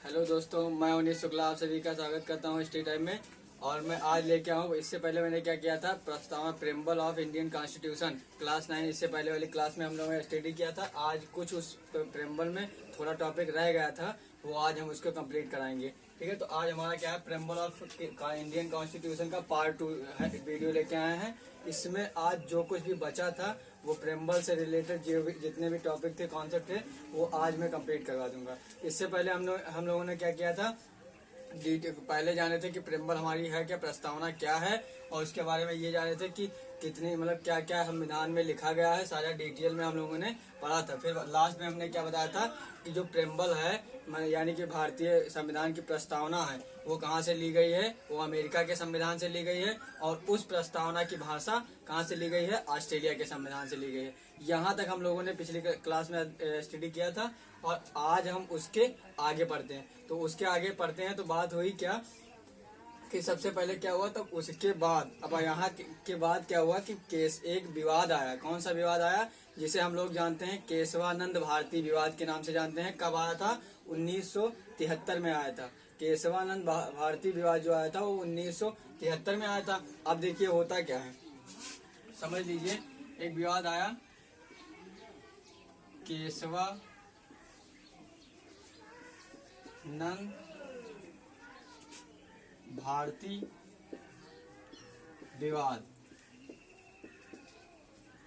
Hello दोस्तों, मैं उन्नीस शुक्ला आप सभी का स्वागत करता हूँ स्टडी टाइम में। और मैं आज लेके आऊँ, इससे पहले मैंने क्या किया था, प्रस्तावना preamble of Indian constitution class 9, इससे पहले वाली क्लास में हम लोगों ने स्टडी किया था। आज कुछ उस प्रेम्बल में थोड़ा टॉपिक रह गया था, वो आज हम उसको कंप्लीट कराएंगे। ठीक है, तो आज हमारा क्या है, प्रेम्बल ऑफ इंडियन कॉन्स्टिट्यूशन का पार्ट 2 वीडियो लेके आए हैं। इसमें आज जो कुछ भी बचा था वो प्रेम्बल से रिलेटेड जितने भी टॉपिक थे, कॉन्सेप्ट थे, वो आज मैं कंप्लीट करवा दूंगा। इससे पहले हम लोगों ने क्या किया था, पहले जाने थे कि प्रेम्बल हमारी है क्या, प्रस्तावना क्या है, और उसके बारे में ये जाने थे कि कितनी मतलब क्या क्या संविधान में लिखा गया है, सारा डिटेल में हम लोगों ने पढ़ा था। फिर लास्ट में हमने क्या बताया था कि जो प्रेम्बल है यानी कि भारतीय संविधान की प्रस्तावना है, वो कहाँ से ली गई है, वो अमेरिका के संविधान से ली गई है। और उस प्रस्तावना की भाषा कहाँ से ली गई है, ऑस्ट्रेलिया के संविधान से ली गई है। यहाँ तक हम लोगों ने पिछली क्लास में स्टडी किया था, और आज हम उसके आगे पढ़ते हैं। तो उसके आगे पढ़ते हैं तो बात हुई क्या कि सबसे पहले क्या हुआ, तो उसके बाद अब यहाँ के बाद क्या हुआ कि एक विवाद आया। कौन सा विवाद आया, जिसे हम लोग जानते हैं केशवानंद भारती विवाद के नाम से जानते हैं। कब आया था, 1973 में आया था। केशवानंद भारती विवाद जो आया था वो 1973 में आया था। अब देखिए होता क्या है, समझ लीजिए। एक विवाद आया, केशवानंद भारती विवाद।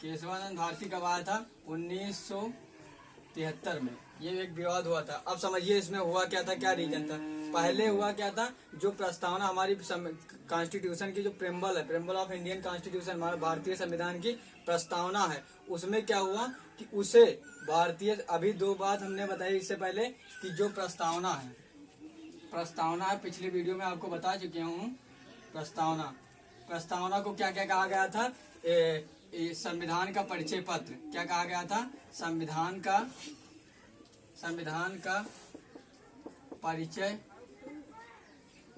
केशवानंद भारती कब आया था, 1973 में ये एक विवाद हुआ था। अब समझिए इसमें हुआ क्या था, क्या रीजन था। पहले हुआ क्या था, जो प्रस्तावना हमारी कॉन्स्टिट्यूशन की जो प्रेम्बल है, प्रेम्बल ऑफ इंडियन कॉन्स्टिट्यूशन, हमारे भारतीय संविधान की प्रस्तावना है, उसमें क्या हुआ कि उसे भारतीय, अभी दो बात हमने बताई इससे पहले कि जो प्रस्तावना है पिछले वीडियो में आपको बता चुके हूँ। प्रस्तावना को क्या क्या कहा गया था, संविधान का परिचय पत्र। क्या कहा गया था, संविधान का परिचय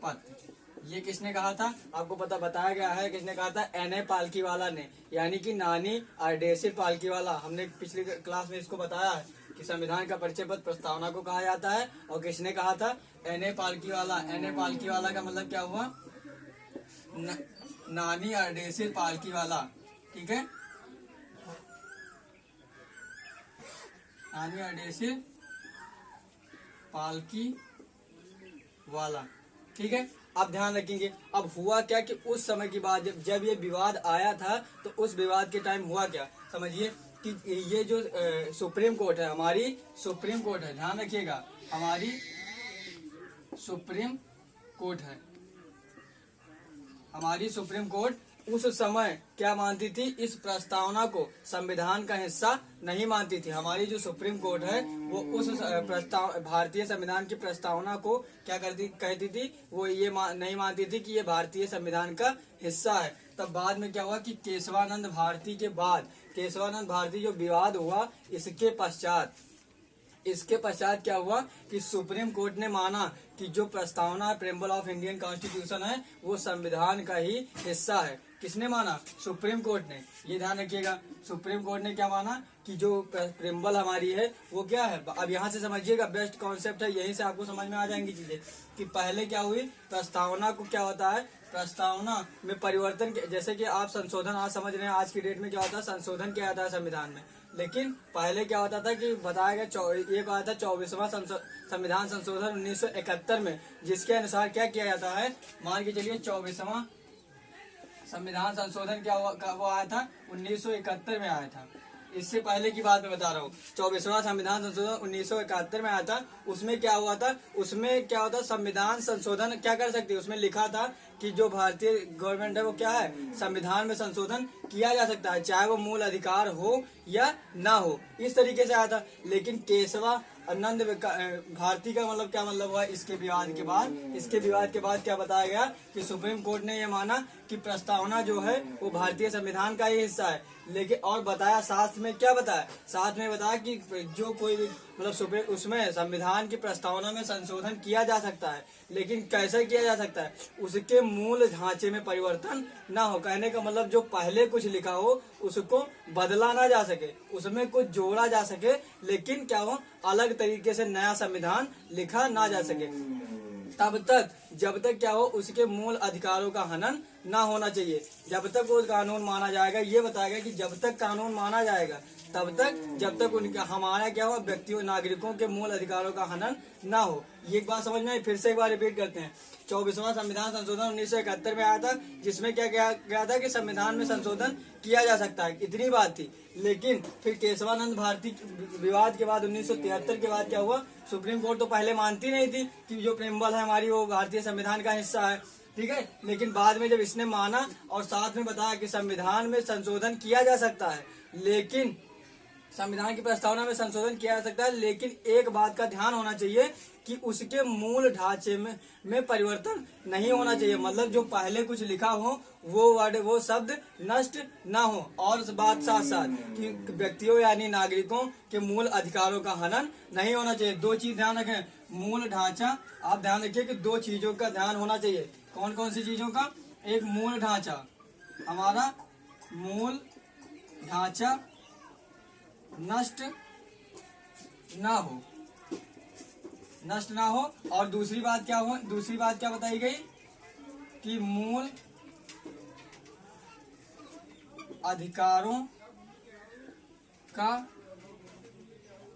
पत्र। ये किसने कहा था, आपको बताया गया है किसने कहा था, एन ए पालकीवाला ने, यानी कि नानी अरडेसी पालकीवाला। हमने पिछली क्लास में इसको बताया है कि संविधान का परिचय पत्र प्रस्तावना को कहा जाता है। और किसने कहा था, N A Palkhivala. N A Palkhivala का मतलब क्या हुआ, नानी अरडेसी पालकीवाला। ठीक है, नानी अरडेसी पालकीवाला। ठीक है, अब ध्यान रखेंगे। अब हुआ क्या कि उस समय की बात, जब ये विवाद आया था, तो उस विवाद के टाइम हुआ क्या, समझिए कि ये जो सुप्रीम कोर्ट है, हमारी सुप्रीम कोर्ट है, ध्यान रखिएगा, हमारी सुप्रीम कोर्ट है। हमारी सुप्रीम कोर्ट उस समय क्या मानती थी, इस प्रस्तावना को संविधान का हिस्सा नहीं मानती थी। हमारी जो सुप्रीम कोर्ट है वो उस भारतीय संविधान की प्रस्तावना को क्या कहती थी, वो ये नहीं मानती थी कि ये भारतीय संविधान का हिस्सा है। तब बाद में क्या हुआ कि केशवानंद भारती के बाद, केशवानंद भारती जो विवाद हुआ, इसके पश्चात क्या हुआ कि सुप्रीम कोर्ट ने माना कि जो प्रस्तावना प्रेम्बल ऑफ इंडियन कॉन्स्टिट्यूशन है वो संविधान का ही हिस्सा है। किसने माना, सुप्रीम कोर्ट ने। ये ध्यान रखिएगा, सुप्रीम कोर्ट ने क्या माना कि जो प्रेम्बल हमारी है वो क्या है। अब यहाँ से समझिएगा, बेस्ट कॉन्सेप्ट है, यहीं से आपको समझ में आ जाएंगी चीजें कि पहले क्या हुई, प्रस्तावना को क्या होता है, प्रस्तावना में परिवर्तन, जैसे कि आप संशोधन आज समझ रहे हैं, आज की डेट में क्या होता है, संशोधन किया जाता है संविधान में। लेकिन पहले क्या होता था कि बताया गया, ये कहा था 24वां संविधान संशोधन 1971 में, जिसके अनुसार क्या किया जाता है, मान के चलिए 24वां संविधान संशोधन क्या वो आया था, 1971 में आया था। इससे पहले की बात मैं बता रहा हूँ, 24वां संविधान संशोधन 1971 में आया था। उसमें क्या हुआ था, उसमें क्या होता, संविधान संशोधन क्या कर सकती है, उसमें लिखा था कि जो भारतीय गवर्नमेंट है वो क्या है, संविधान में संशोधन किया जा सकता है, चाहे वो मूल अधिकार हो या ना हो, इस तरीके से आया था। लेकिन केशवानंद भारती का मतलब क्या मतलब हुआ, इसके विवाद के बाद क्या बताया गया कि सुप्रीम कोर्ट ने यह माना कि प्रस्तावना जो है वो भारतीय संविधान का ही हिस्सा है। लेकिन और बताया, साथ में क्या बताया, साथ में बताया कि जो कोई भी मतलब उसमें संविधान की प्रस्तावना में संशोधन किया जा सकता है, लेकिन कैसे किया जा सकता है, उसके मूल ढांचे में परिवर्तन ना हो। कहने का मतलब जो पहले कुछ लिखा हो उसको बदला ना जा सके, उसमें कुछ जोड़ा जा सके, लेकिन क्या हो अलग तरीके से नया संविधान लिखा ना जा सके। तब तक जब तक क्या हो उसके मूल अधिकारों का हनन ना होना चाहिए। जब तक वो कानून माना जाएगा, ये बताएगा कि जब तक कानून माना जाएगा तब तक जब तक उनका हमारा क्या हो व्यक्तियों नागरिकों के मूल अधिकारों का हनन ना हो। ये एक बात समझ में आई, फिर से एक बार रिपीट करते हैं। 24वां संविधान संशोधन 1971 में आया था, जिसमें क्या गया था कि संविधान में संशोधन किया जा सकता है, इतनी बात थी। लेकिन फिर केशवानंद भारती विवाद के बाद 1973 के बाद क्या हुआ, सुप्रीम कोर्ट तो पहले मानती नहीं थी कि जो प्रेम्बल है हमारी वो भारतीय संविधान का हिस्सा है, ठीक है। लेकिन बाद में जब इसने माना और साथ में बताया कि संविधान में संशोधन किया जा सकता है, लेकिन संविधान की प्रस्तावना में संशोधन किया जा सकता है, लेकिन एक बात का ध्यान होना चाहिए कि उसके मूल ढांचे में परिवर्तन नहीं होना चाहिए। मतलब जो पहले कुछ लिखा हो वो वर्ड वो शब्द नष्ट ना हो, और इस बात साथ साथ कि व्यक्तियों यानी नागरिकों के मूल अधिकारों का हनन नहीं होना चाहिए। दो चीज ध्यान रखें, मूल ढांचा, आप ध्यान रखिए कि दो चीजों का ध्यान होना चाहिए। कौन कौन सी चीजों का? एक मूल ढांचा, हमारा मूल ढांचा नष्ट ना हो, नष्ट ना हो। और दूसरी बात क्या बताई गई कि मूल अधिकारों का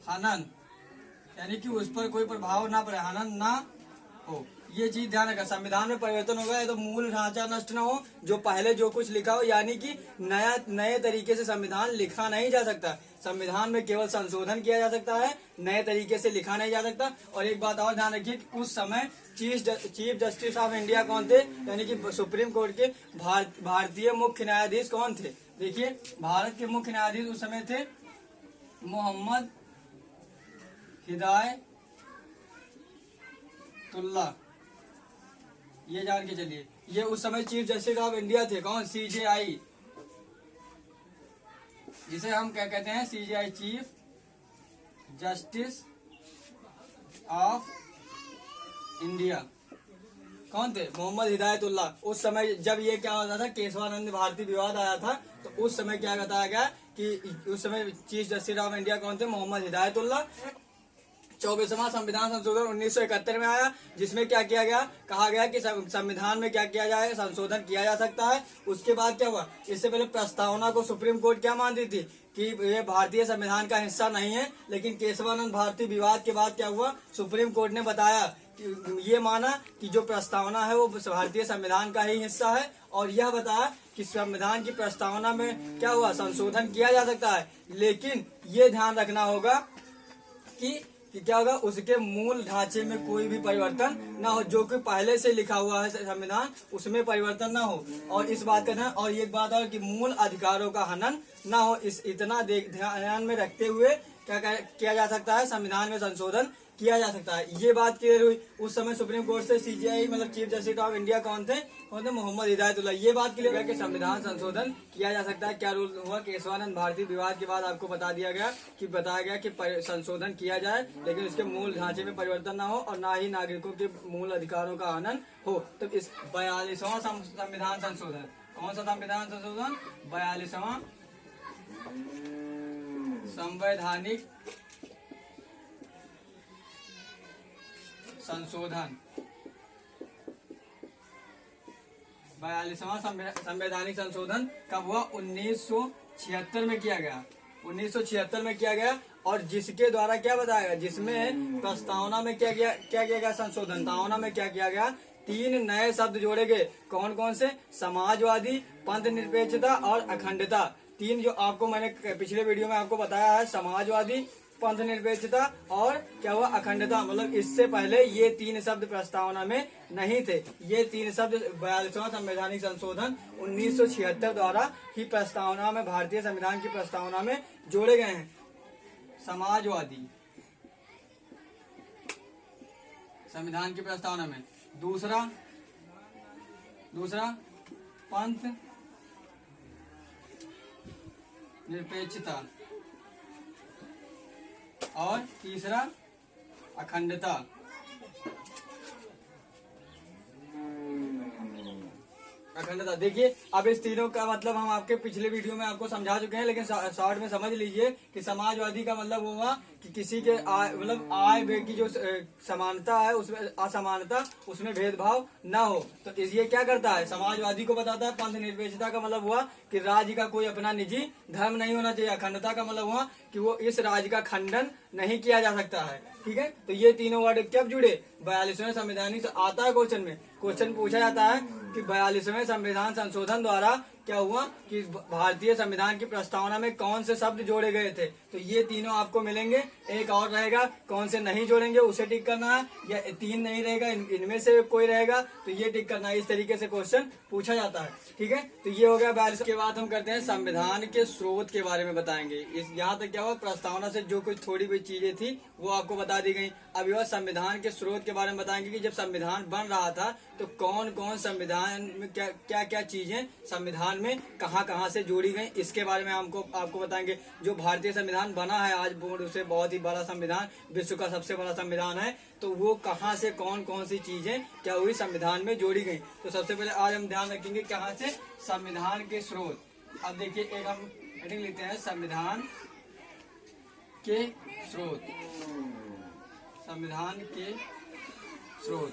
हनन, यानी कि उस पर कोई प्रभाव ना पड़े, हनन ना हो। ये चीज ध्यान रखा। संविधान में परिवर्तन होगा तो मूल ढांचा नष्ट ना हो, जो पहले जो कुछ लिखा हो, यानी कि नए तरीके से संविधान लिखा नहीं जा सकता। संविधान में केवल संशोधन किया जा सकता है, नए तरीके से लिखा नहीं जा सकता। और एक बात और ध्यान रखिए कि उस समय चीफ जस्टिस ऑफ इंडिया कौन थे, यानी कि सुप्रीम कोर्ट के भारतीय मुख्य न्यायाधीश कौन थे? देखिए, भारत के मुख्य न्यायाधीश उस समय थे मोहम्मद हिदायतुल्लाह। ये जान के चलिए, ये उस समय चीफ जस्टिस ऑफ इंडिया थे। कौन? सीजेआई, जिसे हम क्या कहते हैं, CJI, chief justice of India. कौन थे? मोहम्मद हिदायतुल्लाह। उस समय जब ये क्या होता था, केशवानंद भारती विवाद आया था, तो उस समय क्या बताया गया कि उस समय चीफ जस्टिस ऑफ इंडिया कौन थे? मोहम्मद हिदायतुल्लाह। 24वां संविधान संशोधन 1971 में आया, जिसमें क्या किया गया, कहा गया कि संविधान में क्या किया जाए, संशोधन किया जा सकता है। उसके बाद क्या हुआ, इससे पहले प्रस्तावना को सुप्रीम कोर्ट क्या मानती थी कि ये भारतीय संविधान का हिस्सा नहीं है। लेकिन केशवानंद भारती विवाद के बाद क्या हुआ, सुप्रीम कोर्ट ने बताया कि ये माना कि जो प्रस्तावना है वो भारतीय संविधान का ही हिस्सा है, और यह बताया कि संविधान की प्रस्तावना में क्या हुआ, संशोधन किया जा सकता है। लेकिन ये ध्यान रखना होगा कि क्या होगा, उसके मूल ढांचे में कोई भी परिवर्तन ना हो, जो कि पहले से लिखा हुआ है संविधान उसमें परिवर्तन ना हो। और इस बात का ध्यान, और एक बात और कि मूल अधिकारों का हनन ना हो। इतना ध्यान में रखते हुए क्या किया जा सकता है, संविधान में संशोधन किया जा सकता है। ये बात क्लियर हुई। उस समय सुप्रीम कोर्ट से सीजेआई मतलब चीफ जस्टिस ऑफ इंडिया कौन थे? मोहम्मद हिदायतुल्लाह। ये बात क्लियर है कि संविधान संशोधन किया जा सकता है। क्या रूल हुआ, केशवानंद भारती विवाद के बाद आपको बताया गया कि संशोधन किया जाए, लेकिन उसके मूल ढांचे में परिवर्तन ना हो और ना ही नागरिकों के मूल अधिकारों का हनन हो। तो इस 42वां संविधान संशोधन, कौन सा संविधान संशोधन? 42वां संवैधानिक संशोधन, 42वां संवैधानिक संशोधन कब हुआ? 1976 में किया गया। 1976 में किया गया, और जिसके द्वारा क्या बताया गया, जिसमें प्रस्तावना में क्या किया गया संशोधन, प्रस्तावना में क्या किया गया, 3 नए शब्द जोड़े गए। कौन कौन से? समाजवादी, पंथ निरपेक्षता और अखंडता। 3 जो आपको मैंने पिछले वीडियो में आपको बताया है, समाजवादी, पंथ निरपेक्षता और क्या हुआ, अखंडता। मतलब इससे पहले ये 3 शब्द प्रस्तावना में नहीं थे। ये 3 शब्द 42वां संवैधानिक संशोधन 1976 द्वारा ही प्रस्तावना में, भारतीय संविधान की प्रस्तावना में जोड़े गए हैं। समाजवादी संविधान की प्रस्तावना में, दूसरा पंथ निरपेक्षता और तीसरा अखंडता। अखंडता। देखिए अब इस तीनों का मतलब हम आपके पिछले वीडियो में आपको समझा चुके हैं, लेकिन शॉर्ट में समझ लीजिए कि समाजवादी का मतलब वो हुआ कि किसी के मतलब आय व्यय की जो समानता है उसमें असमानता, उसमें भेदभाव ना हो। तो ये क्या करता है, समाजवादी को बताता है। पंथ निरपेक्षता का मतलब हुआ कि राज्य का कोई अपना निजी धर्म नहीं होना चाहिए। अखंडता का मतलब हुआ कि वो इस राज्य का खंडन नहीं किया जा सकता है। ठीक है, तो ये तीनों वर्ड कब जुड़े, 42वें संवैधानिक से आता है क्वेश्चन में। क्वेश्चन पूछा जाता है कि 42वें संविधान संशोधन द्वारा क्या हुआ कि भारतीय संविधान की प्रस्तावना में कौन से शब्द जोड़े गए थे। तो ये तीनों आपको मिलेंगे। एक और रहेगा कौन से नहीं जोड़ेंगे उसे टिक करना है, या तीन नहीं रहेगा इनमें से कोई रहेगा तो ये टिक करना है। इस तरीके से क्वेश्चन पूछा जाता है। ठीक है, तो ये हो गया 42। के बाद हम करते हैं संविधान के स्रोत के बारे में बताएंगे। इस यहाँ तक क्या हुआ, प्रस्तावना से जो कुछ थोड़ी बहुत चीजें थी वो आपको बता दी गई। अब यह संविधान के स्रोत के बारे में बताएंगे कि जब संविधान बन रहा था तो कौन कौन संविधान में क्या क्या चीजें संविधान में कहां कहां से जोड़ी गई, इसके बारे में आपको बताएंगे। जो भारतीय संविधान बना है आज बोर्ड से, बहुत ही बड़ा संविधान, विश्व का सबसे बड़ा संविधान है, तो वो कहां से कौन कौन सी चीजें क्या हुई संविधान में जोड़ी गई। तो सबसे पहले आज हम ध्यान रखेंगे कहां से, संविधान के स्रोत। अब देखिए एक हम हेडिंग लिखते हैं, संविधान के स्रोत। संविधान के स्रोत,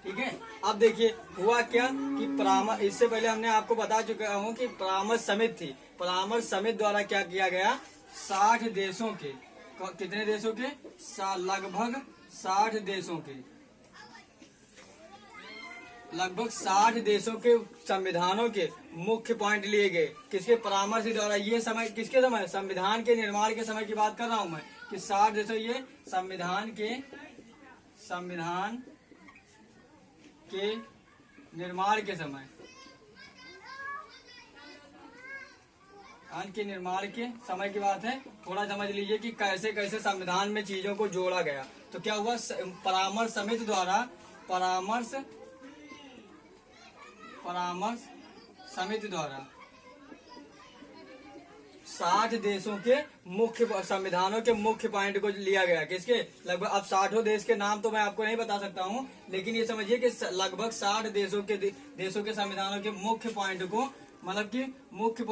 ठीक है। अब देखिए हुआ क्या कि परामर्श, इससे पहले हमने आपको बता चुका हूं कि परामर्श समिति थी। परामर्श समिति द्वारा क्या किया गया, 60 देशों के, कितने देशों के, लगभग 60 देशों के, लगभग 60 देशों के संविधानों के मुख्य पॉइंट लिए गए। किसके, परामर्श द्वारा। ये समय किसके समय, संविधान के निर्माण के समय की बात कर रहा हूं मैं कि 60 देशों, ये संविधान के निर्माण के समय, के निर्माण के समय की बात है। थोड़ा समझ लीजिए कि कैसे कैसे संविधान में चीजों को जोड़ा गया। तो क्या हुआ, परामर्श समिति द्वारा, परामर्श समिति द्वारा 60 देशों के मुख्य संविधानों के मुख्य पॉइंट को लिया गया। किसके, लगभग, अब 60 देश के नाम तो मैं आपको नहीं बता सकता हूं, लेकिन ये समझिए कि लगभग 60 देशों के संविधानों के मुख्य पॉइंट को, मतलब कि मुख्य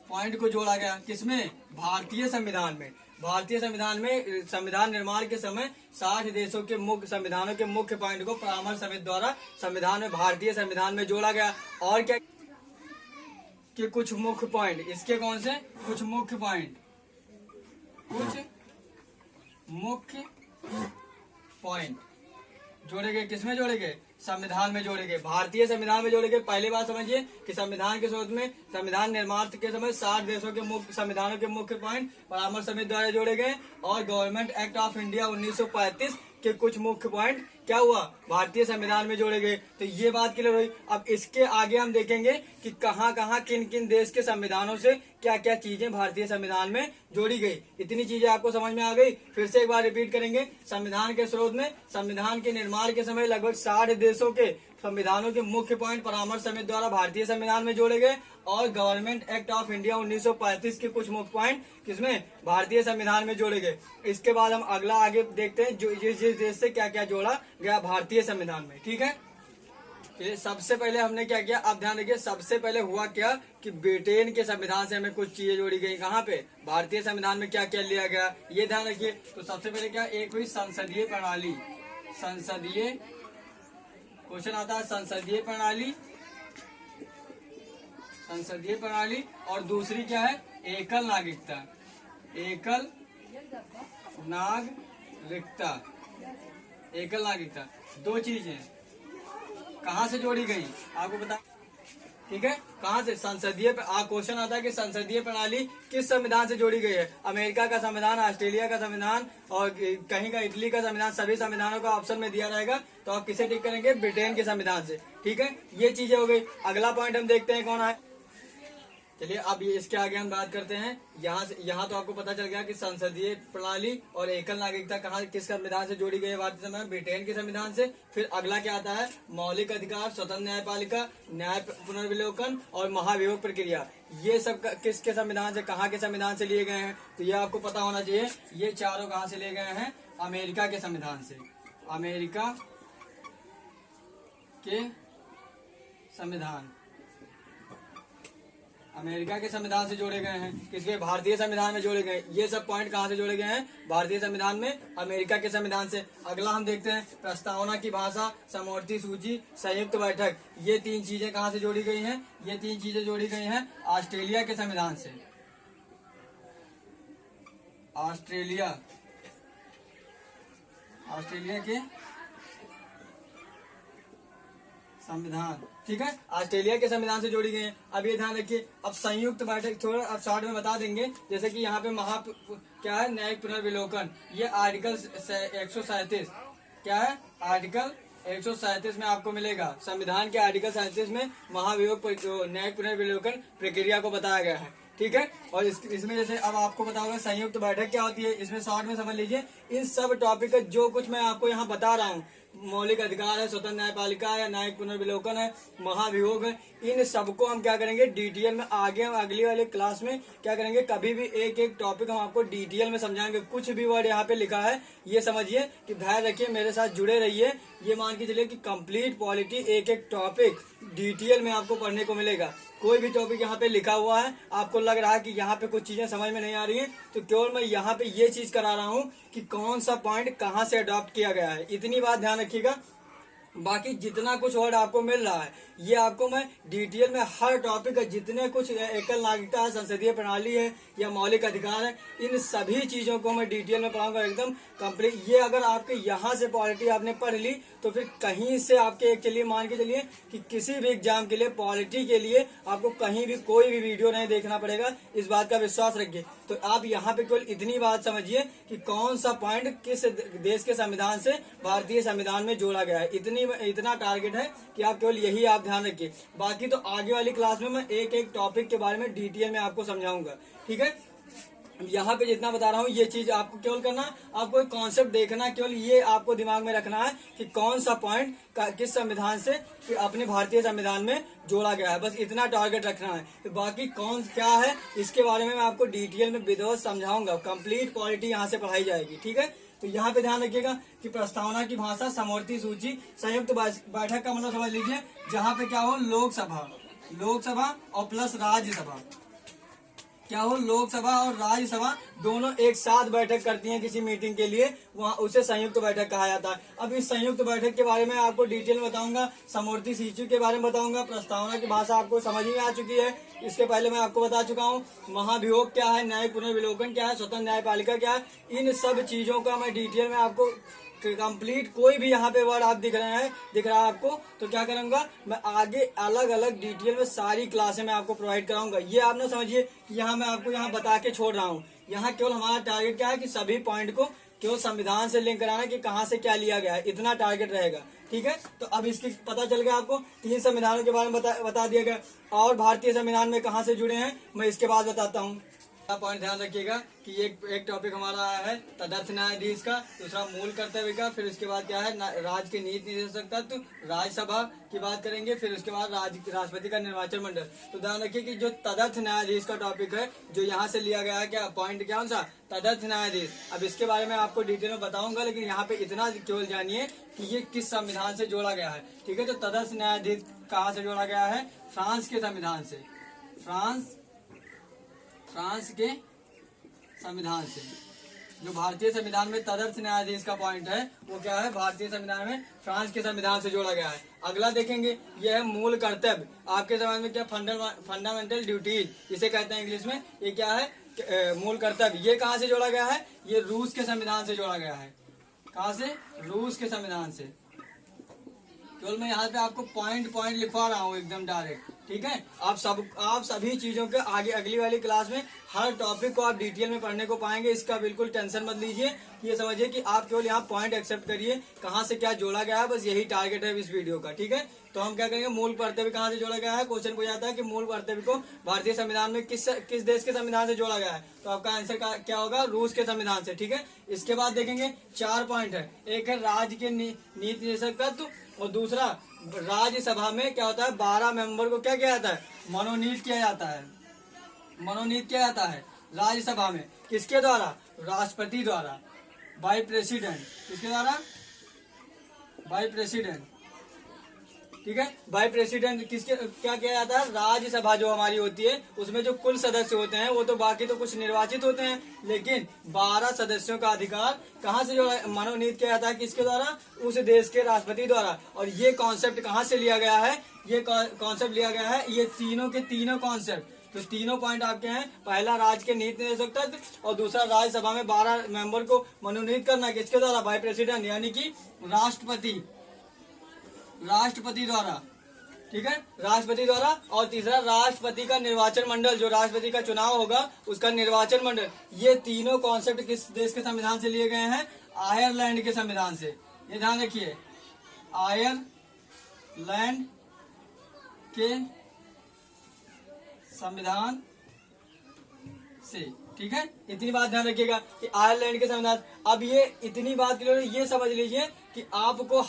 पॉइंट को जोड़ा गया। किसमें, भारतीय संविधान में। भारतीय संविधान में संविधान निर्माण के समय 60 देशों के मुख्य संविधानों के मुख्य पॉइंट को परामर्श समिति द्वारा संविधान में, भारतीय संविधान में जोड़ा गया। और क्या कि कुछ मुख्य पॉइंट, इसके कौन से, कुछ मुख्य पॉइंट जोड़े गए। किसमें जोड़े गए, संविधान में जोड़े गए, भारतीय संविधान में जोड़े गए। पहली बात समझिए कि संविधान के स्रोत में, संविधान निर्माण के समय 60 देशों के मुख्य संविधानों के मुख्य पॉइंट परामर्श समिति द्वारा जोड़े गए। और गवर्नमेंट एक्ट ऑफ इंडिया 1935 के कुछ मुख्य पॉइंट क्या हुआ, भारतीय संविधान में जोड़े गए। तो ये बात क्लियर हुई। अब इसके आगे हम देखेंगे कि कहां कहां किन किन देश के संविधानों से क्या क्या चीजें भारतीय संविधान में जोड़ी गई। इतनी चीजें आपको समझ में आ गई। फिर से एक बार रिपीट करेंगे, संविधान के स्रोत में, संविधान के निर्माण के समय लगभग 60 देशों के संविधानों के मुख्य पॉइंट परामर्श समिति द्वारा भारतीय संविधान में जोड़े गए। और गवर्नमेंट एक्ट ऑफ इंडिया 1935 के कुछ मुख्य पॉइंट किसमें, भारतीय संविधान में जोड़े गए। इसके बाद हम अगला आगे देखते हैं जो जिस देश से क्या क्या जोड़ा गया भारतीय संविधान में। ठीक है, ये सबसे पहले हमने क्या किया, अब ध्यान रखिए। सबसे पहले हुआ क्या कि ब्रिटेन के संविधान से हमें कुछ चीजें जोड़ी गई। कहाँ पे, भारतीय संविधान में क्या क्या लिया गया, ये ध्यान रखिए। तो सबसे पहले क्या, एक हुई संसदीय प्रणाली। संसदीय, क्वेश्चन आता है संसदीय प्रणाली, संसदीय प्रणाली। और दूसरी क्या है, एकल नागरिकता। एकल नागरिकता, एकल नागरिकता, दो चीजें कहां से जोड़ी गई आपको बता। ठीक है, कहां से, संसदीय। क्वेश्चन आता है कि संसदीय प्रणाली किस संविधान से जोड़ी गई है। अमेरिका का संविधान, ऑस्ट्रेलिया का संविधान और कहीं का इटली का संविधान, सभी संविधानों का ऑप्शन में दिया रहेगा। तो आप किसे टिक करेंगे, ब्रिटेन के संविधान से। ठीक है, ये चीजें हो गई। अगला पॉइंट हम देखते हैं कौन है। चलिए अब ये इसके आगे हम बात करते हैं। यहाँ तो आपको पता चल गया कि संसदीय प्रणाली और एकल नागरिकता कहाँ किस संविधान से जोड़ी गई है भारतीय संविधान, ब्रिटेन के संविधान से। फिर अगला क्या आता है, मौलिक अधिकार, स्वतंत्र न्यायपालिका, न्याय पुनर्विलोकन और महाभियोग प्रक्रिया। ये सब किसके संविधान से, कहाँ के संविधान से लिए गए हैं, तो ये आपको पता होना चाहिए। ये चारों कहाँ से लिए गए हैं, अमेरिका के संविधान से। अमेरिका के संविधान, अमेरिका के संविधान से जोड़े गए हैं। किसके? भारतीय संविधान में जोड़े गए। ये सब पॉइंट कहाँ से जोड़े गए हैं? भारतीय संविधान में, अमेरिका के संविधान से। अगला हम देखते हैं प्रस्तावना की भाषा, समवर्ती सूची, संयुक्त बैठक। ये तीन चीजें कहाँ से जोड़ी गई हैं? ये तीन चीजें जोड़ी गई हैं ऑस्ट्रेलिया के संविधान से। ऑस्ट्रेलिया के संविधान, ठीक है, ऑस्ट्रेलिया के संविधान से जोड़ी गई है। अब ये ध्यान रखिए, अब संयुक्त बैठक थोड़ा अब शॉर्ट में बता देंगे। जैसे कि यहाँ पे क्या है? न्यायिक पुनर्विलोकन। ये आर्टिकल 137, क्या है? आर्टिकल 137 में आपको मिलेगा। संविधान के आर्टिकल 37 में महाभियोग न्यायिक पुनर्विलोकन प्रक्रिया को बताया गया है, ठीक है। और इसमें जैसे अब आपको बताऊंगा संयुक्त बैठक क्या होती है, इसमें शॉर्ट में समझ लीजिए। इन सब टॉपिक का जो कुछ मैं आपको यहाँ बता रहा हूँ, मौलिक अधिकार है, स्वतंत्र न्यायपालिका है, न्यायिक पुनर्विलोकन है, महाभियोग है, इन सबको हम क्या करेंगे? डिटेल में आगे अगली वाले क्लास में क्या करेंगे? कभी भी एक एक टॉपिक हम आपको डिटेल में समझाएंगे। कुछ भी वर्ड यहाँ पे लिखा है ये समझिए कि धैर्य रखिए, मेरे साथ जुड़े रहिए। ये मान के चलिए कि कंप्लीट पॉलिटी एक एक टॉपिक डिटेल में आपको पढ़ने को मिलेगा। कोई भी टॉपिक यहाँ पे लिखा हुआ है, आपको लग रहा है कि यहाँ पे कुछ चीजें समझ में नहीं आ रही है, तो केवल मैं यहाँ पे ये चीज करा रहा हूँ कि कौन सा पॉइंट कहाँ से अडॉप्ट किया गया है। इतनी बात ध्यान रखिएगा। बाकी जितना कुछ वर्ड आपको मिल रहा है ये आपको मैं डिटेल में हर टॉपिक का, जितने कुछ एकल नागरिकता है, संसदीय प्रणाली है या मौलिक अधिकार है, इन सभी चीजों को मैं डिटेल में पढ़ाऊंगा एकदम कंप्लीट। ये अगर आपके यहाँ से पॉलिटी आपने पढ़ ली तो फिर कहीं से आपके एक चलिए मान के चलिए कि किसी भी एग्जाम के लिए, पॉलिटी के लिए आपको कहीं भी कोई भी वीडियो नहीं देखना पड़ेगा। इस बात का विश्वास रखिए। तो आप यहाँ पे केवल इतनी बात समझिए कि कौन सा पॉइंट किस देश के संविधान से भारतीय संविधान में जोड़ा गया है। इतना टारगेट है कि आप केवल यही आप ध्यान रखिए। बाकी तो आगे वाली क्लास में मैं एक एक टॉपिक के बारे में डिटेल में आपको समझाऊंगा, ठीक है। यहाँ पे जितना बता रहा हूँ ये चीज आपको केवल करना, आपको एक कॉन्सेप्ट देखना, केवल ये आपको दिमाग में रखना है कि कौन सा पॉइंट किस संविधान से कि अपने भारतीय संविधान में जोड़ा गया है। बस इतना टारगेट रखना है। तो बाकी कौन क्या है इसके बारे में मैं आपको डिटेल में विधिवत समझाऊंगा। कंप्लीट पॉलिटी यहाँ से पढ़ाई जाएगी, ठीक है। तो यहाँ पे ध्यान रखिएगा कि प्रस्तावना की भाषा, समवर्ती सूची, संयुक्त बैठक का मतलब समझ लीजिए जहाँ पे क्या हो? लोकसभा और प्लस राज्यसभा, क्या हो? लोकसभा और राज्यसभा दोनों एक साथ बैठक करती हैं किसी मीटिंग के लिए, वहाँ उसे संयुक्त बैठक कहा जाता है। अब इस संयुक्त बैठक के बारे में आपको डिटेल में बताऊंगा, समवर्ती सूची के बारे में बताऊंगा, प्रस्तावना की भाषा आपको समझ में आ चुकी है। इसके पहले मैं आपको बता चुका हूँ महाभियोग क्या है, न्यायिक पुनर्विलोकन क्या है, स्वतंत्र न्यायपालिका क्या है। इन सब चीजों का मैं डिटेल में आपको कंप्लीट, कोई भी यहाँ पे वर्ड आप दिख रहा है आपको, तो क्या करूंगा मैं आगे अलग अलग डिटेल में सारी क्लासें मैं आपको प्रोवाइड कराऊंगा। ये आप ना समझिए कि यहाँ मैं आपको यहाँ बता के छोड़ रहा हूँ। यहाँ केवल हमारा टारगेट क्या है कि सभी पॉइंट को केवल संविधान से लिंक कराना कि कहाँ से क्या लिया गया है, इतना टारगेट रहेगा, ठीक है। तो अब इसकी पता चल गया आपको, 3 संविधानों के बारे में बता दिया गया। और भारतीय संविधान में कहाँ से जुड़े हैं मैं इसके बाद बताता हूँ। पॉइंट ध्यान रखिएगा कि एक टॉपिक हमारा आया है तदर्थ न्यायाधीश का, दूसरा मूल कर्तव्य का, फिर उसके बाद क्या है राज्य के नीति निर्देशक तत्व, राज्यसभा की बात करेंगे, फिर उसके बाद राष्ट्रपति का निर्वाचन मंडल। तो ध्यान रखिए कि जो तदर्थ न्यायाधीश का टॉपिक है जो यहाँ से लिया गया है, क्या पॉइंट क्या सा? तदर्थ न्यायाधीश। अब इसके बारे में आपको डिटेल में बताऊंगा, लेकिन यहाँ पे इतना केवल जानिए कि ये किस संविधान से जोड़ा गया है, ठीक है। तो तदर्थ न्यायाधीश कहाँ से जोड़ा गया है? फ्रांस के संविधान से, फ्रांस के संविधान से। जो भारतीय संविधान में तदर्थ न्यायाधीश का पॉइंट है वो क्या है? भारतीय संविधान में फ्रांस के संविधान से जोड़ा गया है। अगला देखेंगे यह है मूल कर्तव्य। आपके समाज में क्या? फंडामेंटल ड्यूटीज इसे कहते हैं इंग्लिश में। ये क्या है? मूल कर्तव्य। ये कहाँ से जोड़ा गया है? ये रूस के संविधान से जोड़ा गया है। कहाँ से? रूस के संविधान से। केवल मैं यहाँ पे आपको पॉइंट लिखवा रहा हूँ एकदम डायरेक्ट, ठीक है। आप सभी चीजों के आगे अगली वाली क्लास में हर टॉपिक को आप डिटेल में पढ़ने को पाएंगे। इसका बिल्कुल टेंशन मत लीजिए। ये समझिए कि आप केवल यहाँ पॉइंट एक्सेप्ट करिए कहाँ से क्या जोड़ा गया है, बस यही टारगेट है इस वीडियो का, ठीक है। तो हम क्या करेंगे? मूल कर्तव्य कहाँ से जोड़ा गया है? क्वेश्चन पूछा जाता है कि मूल कर्तव्य को भारतीय संविधान में किस देश के संविधान से जोड़ा गया है, तो आपका आंसर क्या होगा? रूस के संविधान से, ठीक है। इसके बाद देखेंगे 4 पॉइंट है। एक है राज्य के नीति निर्देशक तत्व, और दूसरा राज्यसभा में क्या होता है? 12 मेंबर को क्या किया जाता है? मनोनीत किया जाता है। मनोनीत किया जाता है राज्यसभा में किसके द्वारा? राष्ट्रपति द्वारा, बाय प्रेसिडेंट। किसके द्वारा? By president. ठीक है। वाइस प्रेसिडेंट किसके क्या किया जाता है, राज्यसभा जो हमारी होती है उसमें जो कुल सदस्य होते हैं वो तो बाकी तो कुछ निर्वाचित होते हैं, लेकिन 12 सदस्यों का अधिकार कहाँ से जो है मनोनीत किया जाता है, किसके द्वारा, उस देश के राष्ट्रपति द्वारा। और ये कॉन्सेप्ट कहाँ से लिया गया है, ये कॉन्सेप्ट लिया गया है, ये तीनों के तीनों कॉन्सेप्ट, तो तीनों पॉइंट आपके हैं। पहला राज्य के नीति निर्देशक तत्व और दूसरा राज्यसभा में 12 मेंबर को मनोनीत करना किसके द्वारा, बाय प्रेसिडेंट यानी कि राष्ट्रपति द्वारा, ठीक है, राष्ट्रपति द्वारा। और तीसरा राष्ट्रपति का निर्वाचन मंडल, जो राष्ट्रपति का चुनाव होगा उसका निर्वाचन मंडल। ये तीनों कॉन्सेप्ट किस देश के संविधान से लिए गए हैं, आयरलैंड के संविधान से। ये ध्यान रखिए, आयरलैंड के संविधान से, ठीक है। इतनी बात ध्यान रखिएगा कि आयरलैंड के संविधान। अब ये इतनी बात के लिए ये समझ लीजिए कि आपको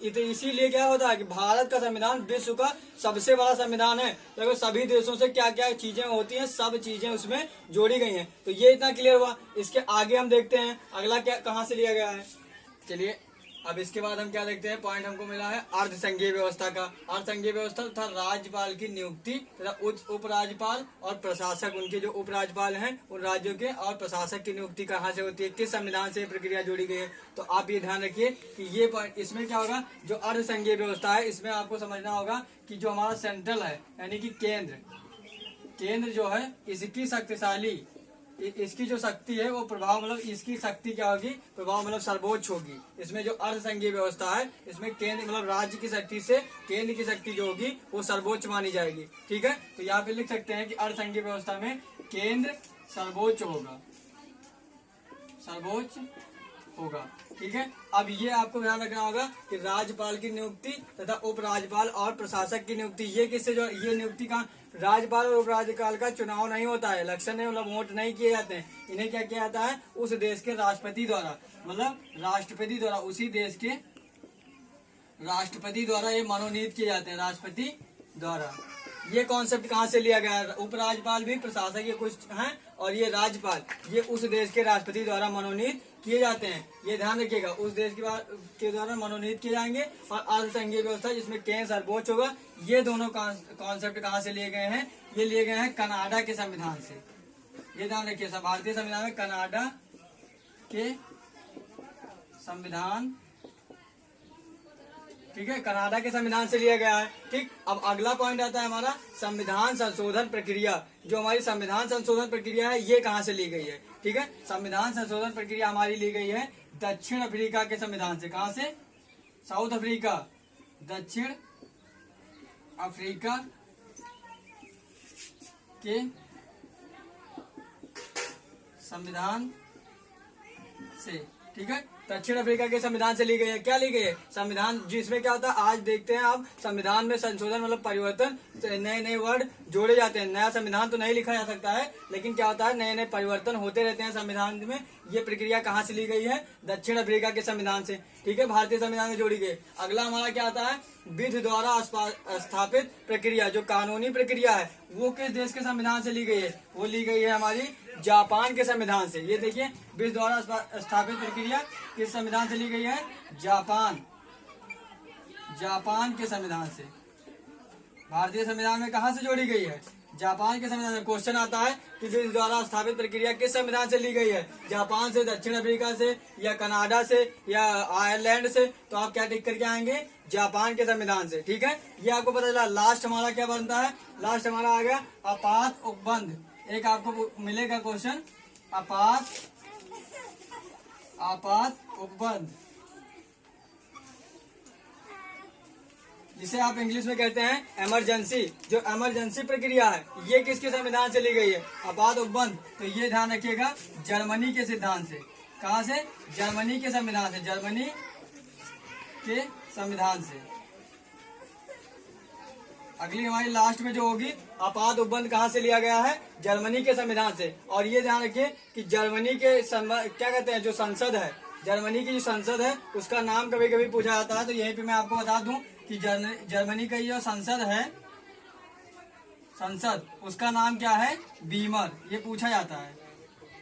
इसीलिए क्या होता है कि भारत का संविधान विश्व का सबसे बड़ा संविधान है, लगभग सभी देशों से क्या क्या चीजें होती हैं सब चीजें उसमें जोड़ी गई हैं। तो ये इतना क्लियर हुआ। इसके आगे हम देखते हैं अगला क्या कहाँ से लिया गया है। चलिए अब इसके बाद हम क्या देखते हैं, पॉइंट हमको मिला है अर्धसंघीय व्यवस्था का। अर्धसंघीय व्यवस्था तथा राज्यपाल की नियुक्ति तथा उपराज्यपाल और प्रशासक, उनके जो उपराज्यपाल हैं उन राज्यों के, और प्रशासक की नियुक्ति कहाँ से होती है, किस संविधान से प्रक्रिया जोड़ी गई है। तो आप ये ध्यान रखिए कि ये पॉइंट, इसमें क्या होगा, जो अर्धसंघीय व्यवस्था है इसमें आपको समझना होगा कि जो हमारा सेंट्रल है यानी कि केंद्र जो है इसकी शक्तिशाली, इसकी जो शक्ति है वो प्रभाव मतलब इसकी शक्ति क्या होगी, प्रभाव मतलब सर्वोच्च होगी। इसमें जो अर्धसंघीय व्यवस्था है इसमें केंद्र मतलब राज्य की शक्ति से केंद्र की शक्ति जो होगी वो सर्वोच्च मानी जाएगी, ठीक है। तो यहाँ पे लिख सकते हैं कि अर्धसंघीय व्यवस्था में केंद्र सर्वोच्च होगा, ठीक है। अब ये आपको ध्यान रखना होगा कि राज्यपाल की नियुक्ति तथा उपराज्यपाल और प्रशासक की नियुक्ति, ये किससे जो ये नियुक्ति का, राज्यपाल और उपराज्यपाल का चुनाव नहीं होता है, इलेक्शन नहीं मतलब वोट नहीं किए जाते हैं, इन्हें क्या किया जाता है, उस देश के राष्ट्रपति द्वारा मतलब राष्ट्रपति द्वारा, उसी देश के राष्ट्रपति द्वारा ये मनोनीत किए जाते हैं, राष्ट्रपति द्वारा। ये कॉन्सेप्ट कहाँ से लिया गया है, उपराज्यपाल भी प्रशासक ये कुछ हैं और ये राज्यपाल ये उस देश के राष्ट्रपति द्वारा मनोनीत किए जाते हैं। ये ध्यान रखिएगा, उस देश के द्वारा मनोनीत किए जाएंगे। और अर्धसंघीय व्यवस्था जिसमें केंद्र सर्वोच्च होगा, ये दोनों कॉन्सेप्ट कहाँ से लिए गए हैं, ये लिए गए हैं कनाडा के संविधान से। ये ध्यान रखिए, भारतीय संविधान में कनाडा के संविधान, ठीक है, कनाडा के संविधान से लिया गया है, ठीक। अब अगला पॉइंट आता है हमारा संविधान संशोधन प्रक्रिया। जो हमारी संविधान संशोधन प्रक्रिया है ये कहाँ से ली गई है, ठीक है। संविधान संशोधन प्रक्रिया हमारी ली गई है दक्षिण अफ्रीका के संविधान से। कहाँ से, साउथ अफ्रीका, दक्षिण अफ्रीका के संविधान से, ठीक है। दक्षिण अफ्रीका के संविधान से ली गई है। क्या ली गई है, संविधान जिसमें क्या होता है, आज देखते हैं आप संविधान में संशोधन मतलब परिवर्तन, नए नए वर्ड जोड़े जाते हैं। नया संविधान तो नहीं लिखा जा सकता है, लेकिन क्या होता है नए नए परिवर्तन होते रहते हैं संविधान में। ये प्रक्रिया कहाँ से ली गई है, दक्षिण अफ्रीका के संविधान से, ठीक है, भारतीय संविधान में जोड़ी गई। अगला हमारा क्या आता है, विधि द्वारा स्थापित प्रक्रिया, जो कानूनी प्रक्रिया है वो किस देश के संविधान से ली गई है, वो ली गई है हमारी जापान के संविधान से। ये देखिए, विधि द्वारा स्थापित प्रक्रिया किस संविधान से ली गई है, जापान के संविधान से। भारतीय संविधान में कहाँ से जोड़ी गई है, जापान के संविधान से। क्वेश्चन आता है कि विधि द्वारा स्थापित प्रक्रिया किस संविधान से ली गई है, जापान से, दक्षिण अफ्रीका से, या कनाडा से, या आयरलैंड से। तो आप क्या टिक करके आएंगे, जापान के संविधान से, ठीक है। ये आपको पता चला। लास्ट हमारा क्या बनता है, लास्ट हमारा आ गया आपात उपबंध। एक आपको मिलेगा क्वेश्चन, आपात उपबंध, जिसे आप इंग्लिश में कहते हैं इमरजेंसी। जो इमरजेंसी प्रक्रिया है ये किसके संविधान से ली गई है, आपात उपबंध। तो ये ध्यान रखिएगा, जर्मनी के सिद्धांत से। कहाँ से, जर्मनी के संविधान से, जर्मनी के संविधान से। अगली हमारी लास्ट में जो होगी, आपात उपबंध कहाँ से लिया गया है, जर्मनी के संविधान से। और ये ध्यान रखिए कि जर्मनी के क्या कहते हैं, जो संसद है, जर्मनी की जो संसद है उसका नाम कभी कभी पूछा जाता है। तो यहीं पे मैं आपको बता दूं कि जर्मनी का जो संसद है, संसद उसका नाम क्या है, बीमर। ये पूछा जाता है,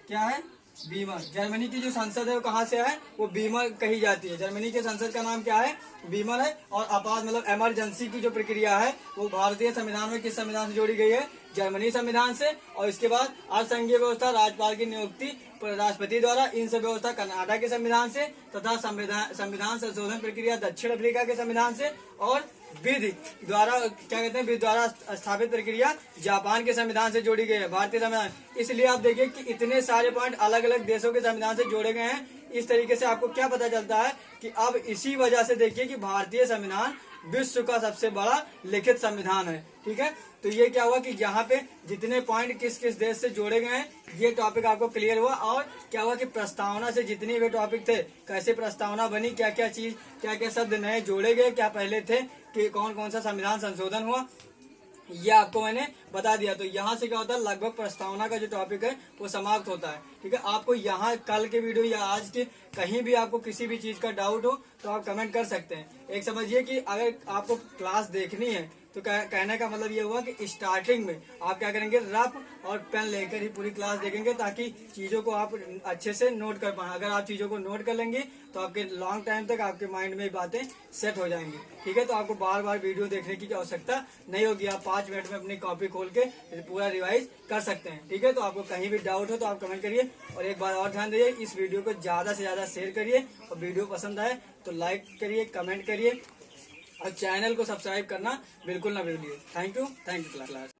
क्या है, बीमर। जर्मनी की जो संसद है वो कहाँ से है, वो बीमर कही जाती है। जर्मनी के संसद का नाम क्या है, बीमर है। और आपात मतलब इमरजेंसी की जो प्रक्रिया है वो भारतीय संविधान में किस संविधान से जोड़ी गई है, जर्मनी संविधान से। और इसके बाद अर्धसंघीय व्यवस्था, राज्यपाल की नियुक्ति राष्ट्रपति द्वारा, इन सब व्यवस्था कनाडा के संविधान से, तथा संविधान संशोधन प्रक्रिया दक्षिण अफ्रीका के संविधान से। और विधि द्वारा क्या कहते हैं, विधि द्वारा स्थापित प्रक्रिया जापान के संविधान से जोड़ी गई है भारतीय संविधान। इसलिए आप देखिए कि इतने सारे पॉइंट अलग अलग देशों के संविधान से जोड़े गए हैं। इस तरीके से आपको क्या पता चलता है कि अब इसी वजह से देखिए कि भारतीय संविधान विश्व का सबसे बड़ा लिखित संविधान है। ठीक है, तो ये क्या हुआ कि यहाँ पे जितने पॉइंट किस किस देश से जोड़े गए हैं ये टॉपिक आपको क्लियर हुआ। और क्या हुआ कि प्रस्तावना से जितने भी टॉपिक थे, कैसे प्रस्तावना बनी, क्या क्या चीज, क्या क्या शब्द नए जोड़े गए, क्या पहले थे, कि कौन कौन सा संविधान संशोधन हुआ, ये आपको मैंने बता दिया। तो यहाँ से क्या होता है, लगभग प्रस्तावना का जो टॉपिक है वो समाप्त होता है। ठीक है, आपको यहाँ कल के वीडियो या आज के कहीं भी आपको किसी भी चीज का डाउट हो तो आप कमेंट कर सकते हैं। एक समझिए कि अगर आपको क्लास देखनी है तो कहने का मतलब ये हुआ कि स्टार्टिंग में आप क्या करेंगे, रफ और पेन लेकर ही पूरी क्लास देखेंगे, ताकि चीजों को आप अच्छे से नोट कर पाए। अगर आप चीजों को नोट कर लेंगे तो आपके लॉन्ग टाइम तक आपके माइंड में बातें सेट हो जाएंगी। ठीक है, तो आपको बार बार वीडियो देखने की आवश्यकता नहीं होगी। आप 5 मिनट में अपनी कॉपी खोल के पूरा रिवाइज कर सकते हैं। ठीक है, तो आपको कहीं भी डाउट हो तो आप कमेंट करिए। और एक बार और ध्यान दीजिए, इस वीडियो को ज्यादा से ज्यादा शेयर करिए, और वीडियो पसंद आए तो लाइक करिए, कमेंट करिए, और चैनल को सब्सक्राइब करना बिल्कुल ना भूलिए। Thank you class.